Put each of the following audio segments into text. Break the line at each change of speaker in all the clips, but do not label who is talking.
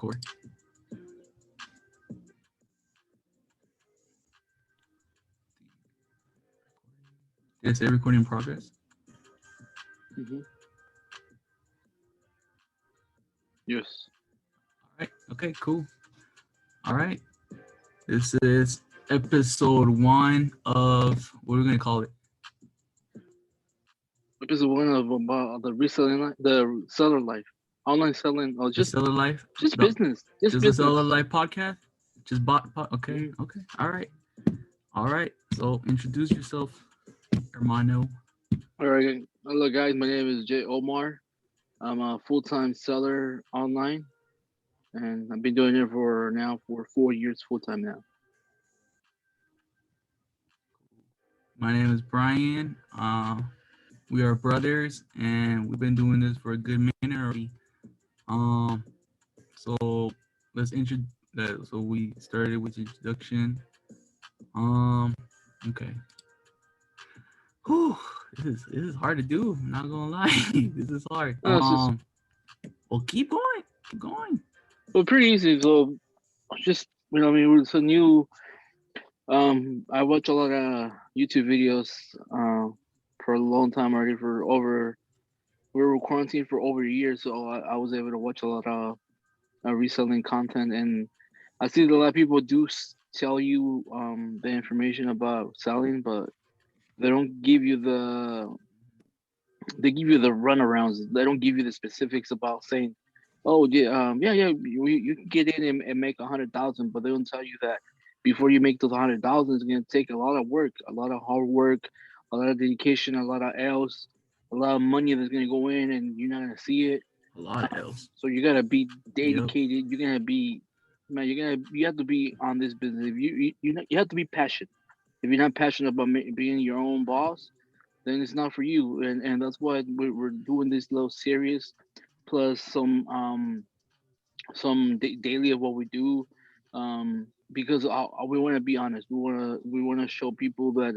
Record. Did I say recording in progress?
Mm-hmm. Yes.
All right. Okay, cool. All right. This is episode 1 of what are we gonna call it?
Episode one of about the reselling life, the seller life, online selling, or
The Seller Life.
just
No,
business, just
just the Seller
business.
Life podcast. Just bot. Okay.
Mm-hmm.
Okay. All right. All right. So introduce yourself, hermano.
All right, hello guys. My name is Jay Omar. I'm a full-time seller online, and I've been doing it for 4 years full time now.
My name is Brian. We are brothers, and we've been doing this for a good minute already. Um, so let's intro. So we started with introduction. Um, okay. Whew, this is hard to do. I'm not gonna lie, this is hard.
No, it's just
Well, keep going, keep going.
pretty easy. So just I mean, it's a new. I watch a lot of YouTube videos. For a long time already. We were quarantined for over a year, so I was able to watch a lot of reselling content, and I see that a lot of people do tell you the information about selling, but they don't give you the runarounds. They don't give you the specifics about saying, oh yeah, you can get in and make 100,000, but they don't tell you that before you make those 100,000, it's gonna take a lot of work, a lot of hard work, a lot of dedication, a lot of else, a lot of money that's gonna go in, and you're not gonna see it.
A lot of L's.
So you gotta be
Yep.
dedicated. You're gonna be, man. You have to be on this business. If you have to be passionate. If you're not passionate about being your own boss, then it's not for you. And that's why we're doing this little series, plus some daily of what we do, because we want to be honest. We want to show people that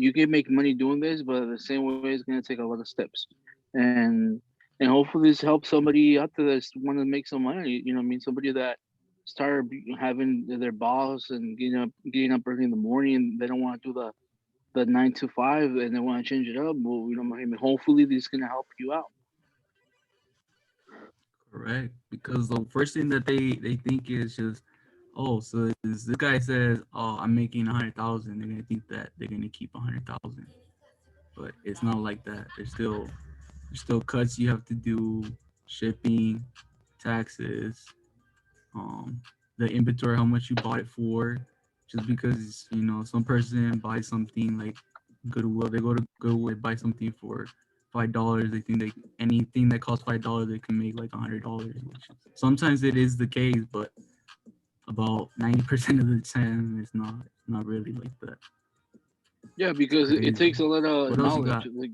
you can make money doing this, but the same way it's gonna take a lot of steps, and and hopefully this helps somebody out there that's want to make some money. You know, what I mean, somebody that started having their boss and getting up early in the morning, and they don't want to do the 9 to 5, and they want to change it up. Well, I mean, hopefully this is gonna help you out.
Correct. Because the first thing that they think is just, oh, so this guy says, oh, I'm making 100,000. They're gonna think that they're gonna keep 100,000, but it's not like that. There's still cuts you have to do, shipping, taxes, um, the inventory, how much you bought it for. Just because some person buys something like Goodwill, they go to Goodwill, they buy something for $5. They think they anything that costs $5, they can make like $100. Which sometimes it is the case, but about 90% of the time, it's not really like that.
Yeah,
It's
because it
crazy.
takes a lot of
What else you
knowledge.
got?
Like,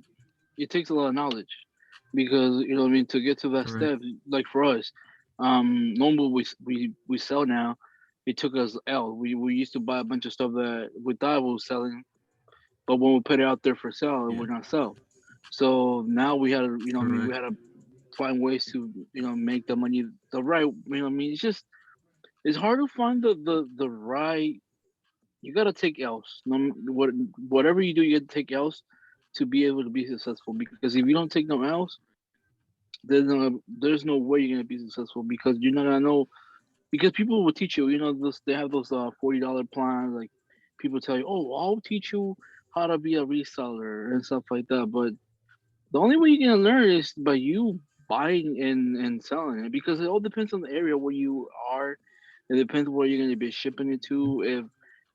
it takes a lot of knowledge, because what I mean, to get to that
Correct.
step. Like for us, normally we sell now. It took us L. We used to buy a bunch of stuff that we thought we was selling, but when we put it out there for sale, it
Yeah.
would not sell. So now we had to, what I mean, we
Correct.
had to find ways to make the money the right. What I mean, it's hard to find the right. You gotta take L's. Whatever you do, you gotta take L's to be able to be successful. Because if you don't take no L's, there's no way you're gonna be successful, because you're not gonna know. Because people will teach you. They have those $40 plans. Like, people tell you, oh, I'll teach you how to be a reseller and stuff like that. But the only way you're gonna learn is by you buying and selling it, because it all depends on the area where you are. It depends where you're gonna be shipping it to. If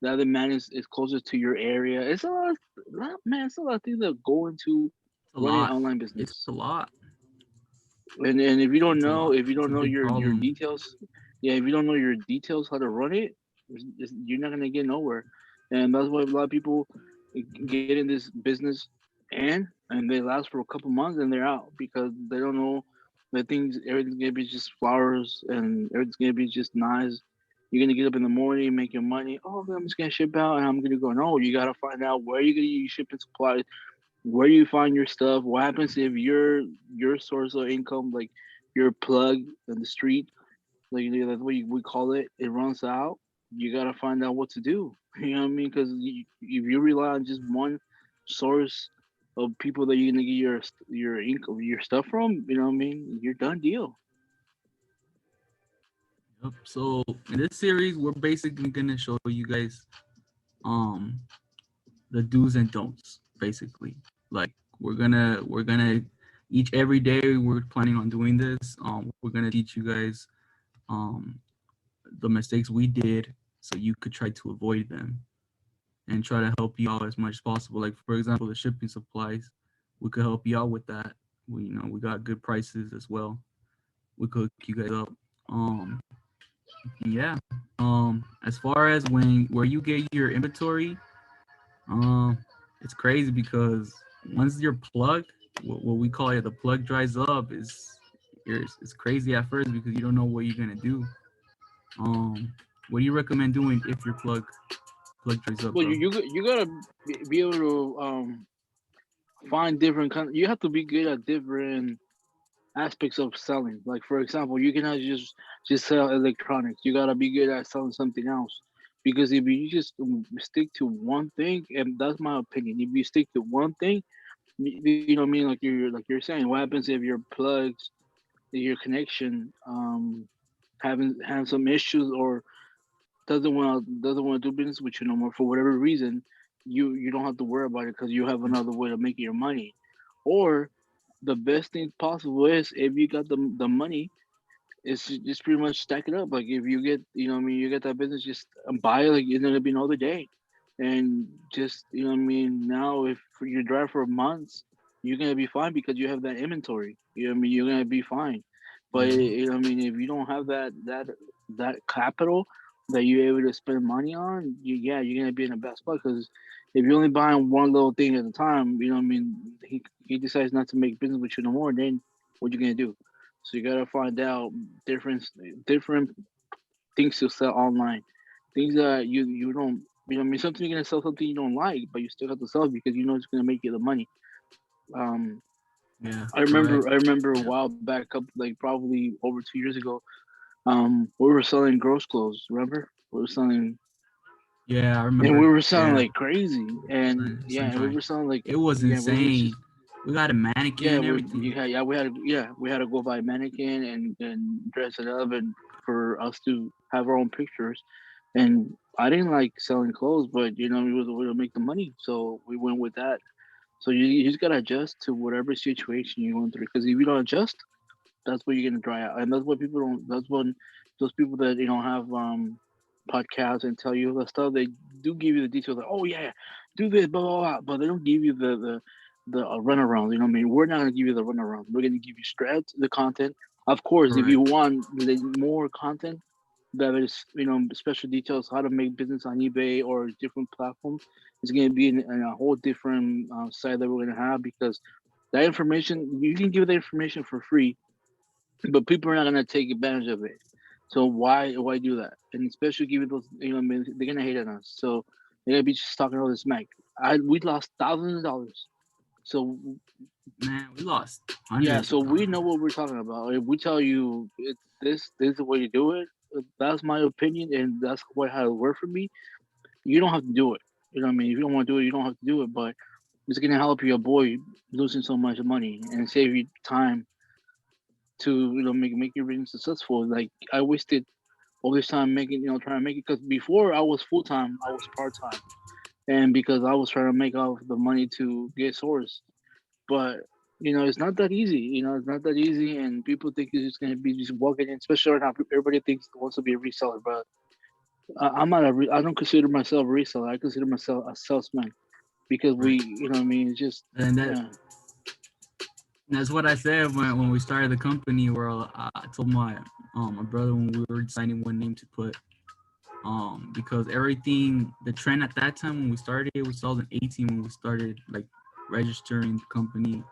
the other man is closer to your area, it's man, it's a lot of things that go into
It's a
running an
lot.
online
It's
business.
a lot.
And if you don't
It's a
know,
lot.
if you
It's
don't
a
know
big
your
problem.
details, yeah, if you don't know your details how to run it, you're not gonna get nowhere. And that's why a lot of people get in this business, and they last for a couple months and they're out, because they don't know that everything's gonna be just flowers and everything's gonna be just nice. You're gonna get up in the morning, make your money. Oh, okay, I'm just gonna ship out and I'm gonna go. No, you gotta find out where you're gonna use shipping supplies, where you find your stuff. What happens if your source of income, like your plug in the street, Like that's what we call it. It runs out. You gotta find out what to do. You know what I mean? Because if you rely on just one source of people that you're gonna get your income, your stuff from, you know what I mean? You're done deal.
Yep. So in this series, we're basically gonna show you guys um the do's and don'ts, basically. Like we're gonna each every day we're planning on doing this. We're gonna teach you guys um the mistakes we did so you could try to avoid them and try to help you out as much as possible. Like for example, the shipping supplies, we could help you out with that. We got good prices as well. We could hook you guys up. Yeah. As far as where you get your inventory, um, it's crazy because once your plug, what we call it, the plug dries up, it's crazy at first because you don't know what you're gonna do. Um, what do you recommend doing if your plug dries up,
Well,
bro?
you gotta be able to find different kind. You have to be good at different aspects of selling. Like for example, you cannot just sell electronics. You gotta be good at selling something else. Because if you just stick to one thing, and that's my opinion, if you stick to one thing, you know what I mean, like you're saying, what happens if your plugs, your connection, having have some issues or doesn't want to do business with you no more for whatever reason, you don't have to worry about it because you have another way of making your money. Or the best thing possible is if you got the money, it's just pretty much stack it up. Like if you get, you know what I mean, you get that business, just buy it like it's gonna be another day, and just, you know what I mean. Now if you drive for months, you're gonna be fine because you have that inventory. You know what I mean. You're gonna be fine. But
Yeah,
you know what I mean, if you don't have that capital that you're able to spend money on, yeah, you're gonna be in a bad spot because if you're only buying one little thing at a time, you know what I mean. He decides not to make business with you no more. Then what you gonna do? So you gotta find out different different things to sell online, things that you don't, you know what I mean, something you're gonna sell something you don't like, but you still have to sell it because you know it's gonna make you the money. Um,
yeah,
I
correct.
remember I remember a
Yeah,
while back, couple, like probably over 2 years ago. We were selling girls' clothes. Remember, we were selling,
yeah, I
and
remember.
we were selling
Yeah,
like crazy, and yeah, and we
Sunshine.
were selling like,
It was
yeah, we were
insane.
just,
We got a mannequin
yeah,
and everything.
we had to go buy a mannequin and dress it up and for us to have our own pictures. And I didn't like selling clothes, but you know, it was a way to make the money, so we went with that. So you just gotta adjust to whatever situation you're going through. Because if you don't adjust, that's what you're gonna dry out, and that's what people don't. That's when those people that have podcasts and tell you the stuff, they do give you the details like, oh yeah, do this, blah blah blah, but they don't give you the runaround. You know what I mean? We're not gonna give you the runaround. We're gonna give you straight the content. Of course, if you
Correct.
want more content that is, special details how to make business on eBay or different platform, it's gonna be in a whole different site that we're gonna have, because that information, you can give the information for free, but people are not gonna take advantage of it. So why do that? And especially give it those, I mean, they're gonna hate on us. So they're gonna be just talking all this smack. We lost thousands of dollars. So
Man, we lost
yeah,
hundreds
so
of
we
thousands.
know what we're talking about. If we tell you this is the way to do it, that's my opinion, and that's what how it worked for me. You don't have to do it. You know what I mean? If you don't want to do it, you don't have to do it. But it's gonna help you avoid losing so much money and save you time to, make your business successful. Like I wasted all this time making, trying to make it, because before I was full time, I was part time, and because I was trying to make off the money to get source. But it's not that easy. It's not that easy, and people think it's just gonna be just walking in. Especially right now, everybody thinks wants to be a reseller, but I'm not I don't consider myself a reseller. I consider myself a salesman, because we,
Right.
what I mean, it's just,
And
yeah,
that's what I said when we started the company. Where I told my brother when we were deciding what name to put, because everything, the trend at that time when we started, it was 2018 when we started like registering the company,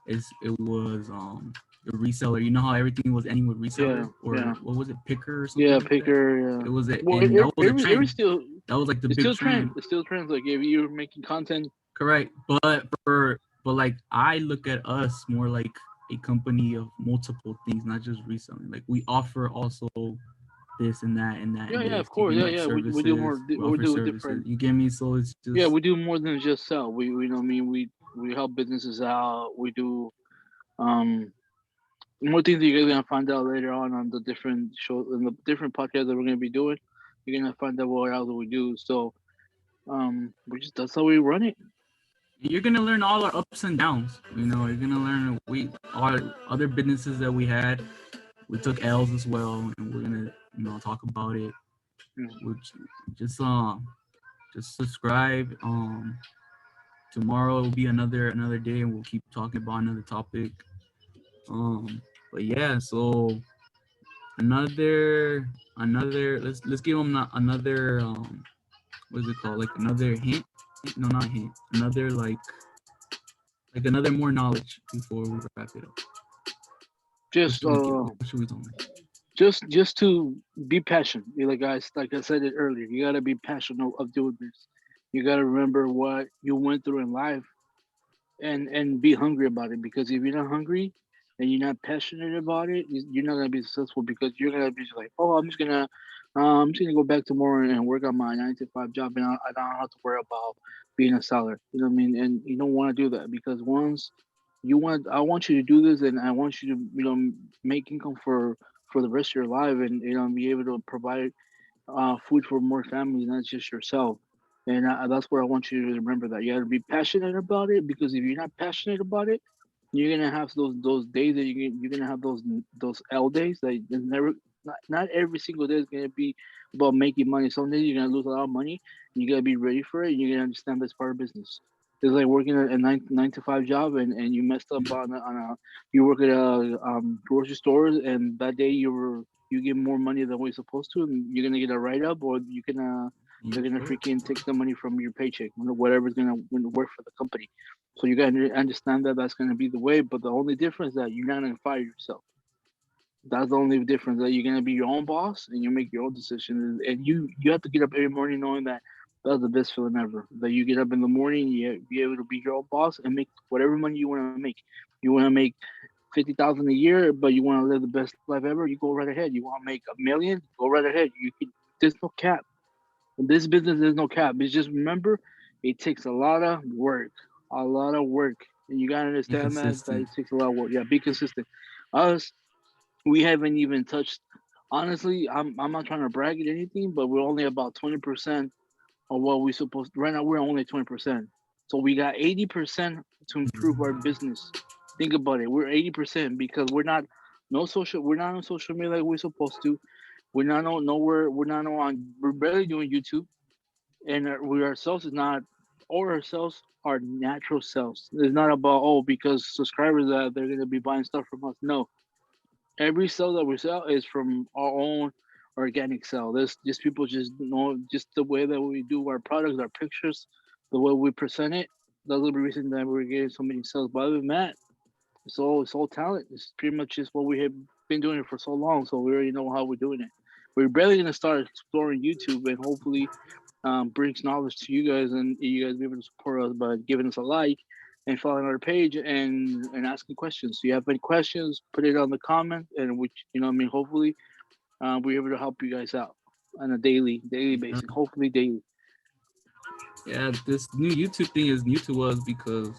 is it was the reseller. You know how everything was ending with
yeah,
reseller,
yeah,
or what was it, picker or
yeah,
something like that.
picker, yeah.
It was it,
Well,
and that was a
every
trend.
still,
That was like the
it's
big
still trend.
trend.
It's still trends. Like if you're making content,
Correct. But like I look at us more like a company of multiple things, not just reselling. Like we offer also this and that and that
Yeah,
and
yeah,
this.
of
You
course.
give
Yeah,
me
yeah. We do more.
services,
We
welfare
do
services.
different.
You get me? So it's
Yeah,
just
we do more than just sell. We know what I mean we help businesses out. We do um more things that you're gonna find out later on the different show and the different podcasts that we're gonna be doing. You're gonna find out what else we do. So we just that's how we run it.
you're gonna learn all our ups and downs. You know, you're gonna learn we our other businesses that we had. We took L's as well, and we're gonna talk about it.
Mm.
Which just subscribe. Tomorrow will be another day, and we'll keep talking about another topic. But yeah, so another let's give them another what is it called, like another hint, no, not hint, another like another more knowledge before we wrap it up.
Just
What should we tell them?
just to be passionate. Like like I said it earlier, you gotta be passionate of doing this. You gotta remember what you went through in life and be hungry about it. Because if you're not hungry and you're not passionate about it, you're not gonna be successful. Because you're gonna be just like, oh, I'm just gonna go back tomorrow and work on my 9 to 5 job, and I don't have to worry about being a seller. You know what I mean? And you don't want to do that because once I want you to do this, and I want you to make income for the rest of your life, and be able to provide food for more families, not just yourself. And that's what I want you to remember, that you got to be passionate about it. Because if you're not passionate about it, you're gonna have those days that you're gonna have those L days that there's never not every single day is gonna be about making money. Some days you're gonna lose a lot of money, and you gotta be ready for it. And you're gonna understand that's part of business. It's like working a nine to five job, and you messed up on a you work at a grocery store, and that day you get more money than what you're supposed to, and you're gonna get a write up, or they're gonna
Yep.
freaking take the money from your paycheck, whatever's gonna work for the company. So you gotta understand that that's gonna be the way. But the only difference is that you're not gonna fire yourself. That's the only difference, that you're gonna be your own boss and you make your own decisions. And you have to get up every morning knowing that that's the best feeling ever. That you get up in the morning, you be able to be your own boss and make whatever money you want to make. You want to make 50,000 a year, but you want to live the best life ever. You go right ahead. You want to make 1 million, go right ahead. You can. There's no cap. In this business, there's no cap. It's just remember, it takes a lot of work, and you gotta
Be
understand that
consistent.
it takes a lot of work. Yeah, be consistent. Us, we haven't even touched. Honestly, I'm not trying to brag at anything, but we're only about 20% of what we supposed. Right now, we're only 20%. So we got 80% to improve our business. Think about it. We're 80% because we're not on social media like we're supposed to. We're not on nowhere. We're not on. We're barely doing YouTube, and we ourselves is not, or ourselves are natural selves. It's not about, oh, because subscribers that they're gonna be buying stuff from us. No, every sale that we sell is from our own organic sale. There's just people just know just the way that we do our products, our pictures, the way we present it. That's the reason that we're getting so many sales. But other than that, it's all talent. It's pretty much just what we have been doing it for so long. So we already know how we're doing it. We're barely gonna start exploring YouTube, and hopefully brings knowledge to you guys, and you guys be able to support us by giving us a like and following our page, and asking questions. So you have any questions, put it on the comment, and which what I mean. Hopefully, we're able to help you guys out on a daily
Yeah.
basis. Hopefully, daily.
Yeah, this new YouTube thing is new to us because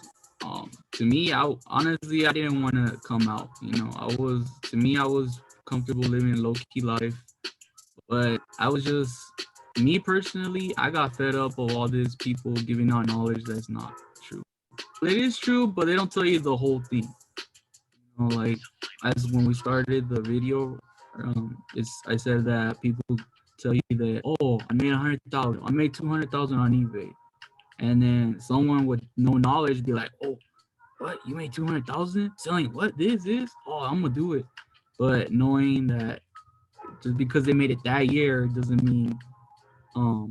to me, I honestly I didn't want to come out. I was comfortable living a low key life, but I was just me personally. I got fed up of all these people giving out knowledge that's not true. It is true, but they don't tell you the whole thing. Like as when we started the video, it's I said that people tell you that, oh, I made 100,000, I made 200,000 on eBay, and then someone with no knowledge be like, oh, what, you made 200,000 selling what, this, oh, I'm gonna do it. But knowing that just because they made it that year doesn't mean um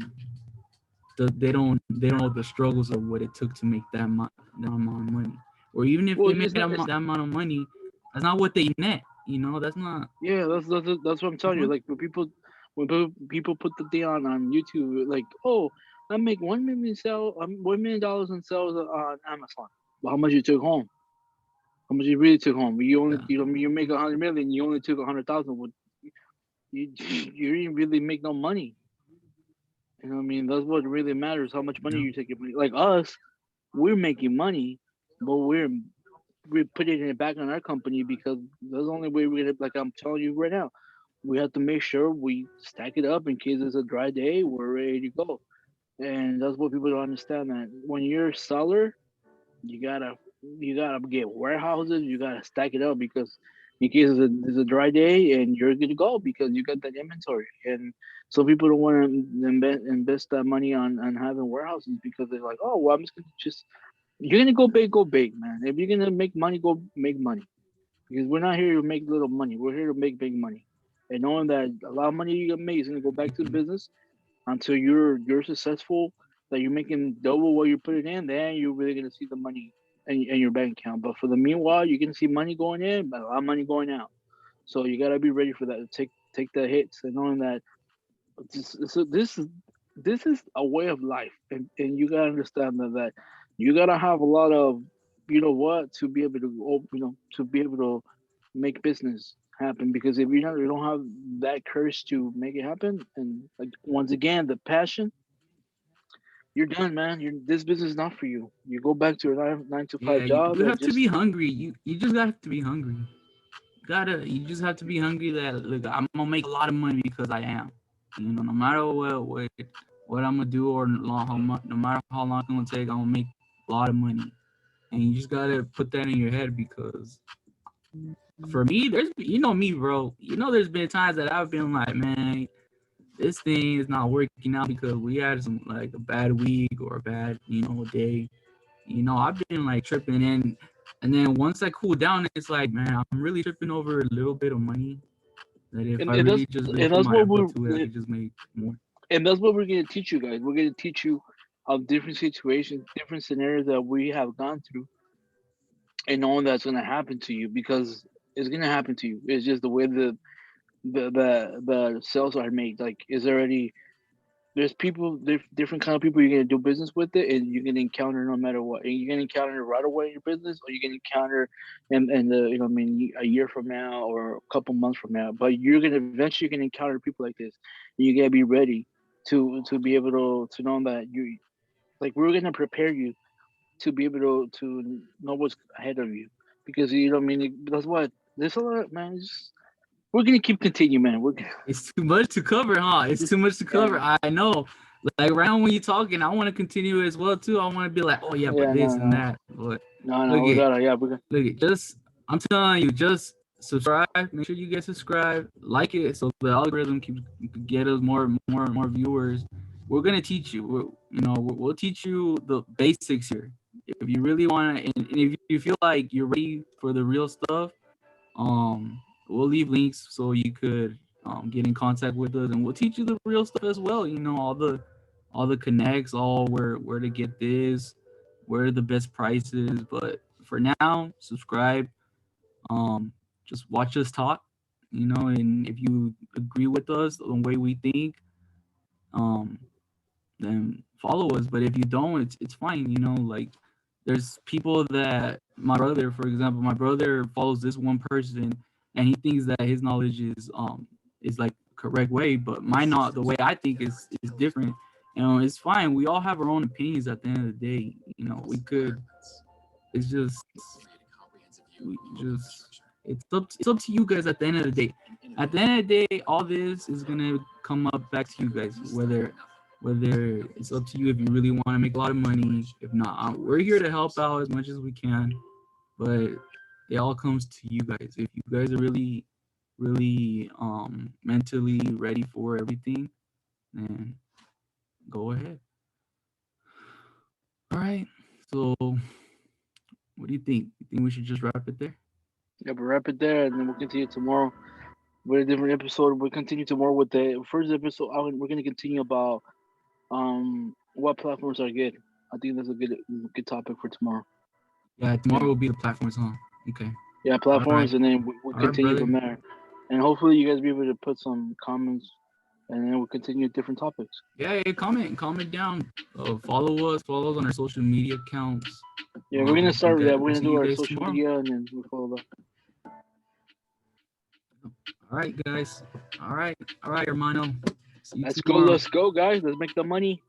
they don't know the struggles of what it took to make that amount of money. Or even if
Well,
they made
it's not. It's
that amount of money, that's not what they net. That's not
Yeah, that's what I'm telling you. Like when people put the thing on YouTube, like, oh, I make 1 million dollars in sales on Amazon. But how much you took home? How much you really took home? You
yeah.
only you make 100 million. You only took 100,000. you didn't really make no money. You know what I mean? That's what really matters. How much money
Yeah.
you taking. Like us, we're making money, but we're putting it back on our company because that's the only way we're gonna. Like I'm telling you right now, we have to make sure we stack it up in case it's a dry day. We're ready to go, and that's what people don't understand. That when you're a seller, you gotta get warehouses. You gotta stack it up because in case it's a dry day and you're good to go because you got that inventory. And some people don't want to invest that money on having warehouses because they're like, oh, well, I'm just gonna just you're gonna go big, man. If you're gonna make money, go make money because we're not here to make little money. We're here to make big money. And knowing that a lot of money you can make is gonna go back to the business until you're successful, that you're making double what you're putting in, then you're really gonna see the money in your bank account. But for the meanwhile, you're gonna see money going in, but a lot of money going out. So you gotta be ready for that. Take the hits and knowing that this is a way of life, and you gotta understand that you gotta have a lot of to be able to to be able to make business happen. Because if you don't have that courage to make it happen, and like once again the passion, you're done, man. This business is not for you. You go back to your nine to
Yeah,
five job
you
and
have to
just
be hungry. You just have to be hungry. You just have to be hungry that look, I'm gonna make a lot of money because I am. No matter what I'm gonna do or no matter how long it's gonna take, I'm gonna make a lot of money. And you just gotta put that in your head because for me, there's me, bro. There's been times that I've been like, man, this thing is not working out because we had some like a bad week or a bad day. I've been like tripping in, and then once I cool down, it's like, man, I'm really tripping over a little bit of money that if I
and that's
really just really
and
put
that's
my
what
effort to it, I
we're
could just make more.
and that's what we're gonna teach you guys. We're gonna teach you of different situations, different scenarios that we have gone through, and knowing that's gonna happen to you because it's gonna happen to you. It's just the way the sales are made. Like is already there's people, different kind of people you're gonna do business with it, and you're gonna encounter no matter what. And you're gonna encounter it right away in your business, or you're gonna encounter in the I mean a year from now or a couple months from now. But you're gonna eventually gonna encounter people like this, and you gotta be ready to be able to know that you like we're gonna prepare you to be able to know what's ahead of you because I mean that's what there's a lot, man. We're gonna keep continuing, man. We're
It's too much to cover, huh? It's too much to
yeah,
cover. I know. Like right now when you're talking, I want to continue as well too. I want to be like, oh yeah, but
yeah,
this
no,
and
no,
that. But
no,
look
we
it,
gotta, yeah, we're gonna.
look it. Just I'm telling you, just subscribe. Make sure you get subscribed, like it, so the algorithm keeps get us more viewers. We're gonna teach you. We'll teach you the basics here. If you really want to, and if you feel like you're ready for the real stuff, we'll leave links so you could get in contact with us, and we'll teach you the real stuff as well. All the connects, all where to get this, where are the best prices. But for now, subscribe. Um, just watch us talk. And if you agree with us the way we think, um, then follow us. But if you don't, it's fine. Like there's people that my brother, for example, my brother follows this one person, and he thinks that his knowledge is like correct way, but my not the way I think is different. It's fine. We all have our own opinions at the end of the day. We could. It's just it's up to you guys at the end of the day. At the end of the day, all this is gonna come up back to you guys. Whether it's up to you if you really want to make a lot of money. If not, we're here to help out as much as we can. But it all comes to you guys. If you guys are really mentally ready for everything, then go ahead. All right. So what do you think? You think we should just wrap it there?
Yeah, but wrap it there, and then we'll continue tomorrow with a different episode. We'll continue tomorrow with the first episode. We're gonna continue about what platforms are good. I think that's a good topic for tomorrow.
Yeah,
Yeah,
tomorrow will be the platforms, huh? Okay.
yeah,
All right.
platforms, and then we'll
All right,
continue
brother.
from there. And hopefully, you guys be able to put some comments, and then we'll continue different topics.
Yeah, comment down. Follow us on our social media accounts.
Yeah, we're gonna start with that.
We'll
We're gonna
see
do
you
our
guys
social
tomorrow.
media, and then we'll follow that.
All All right, guys. All right, hermano. See you
Let's go,
tomorrow.
let's go, guys. Let's make the money.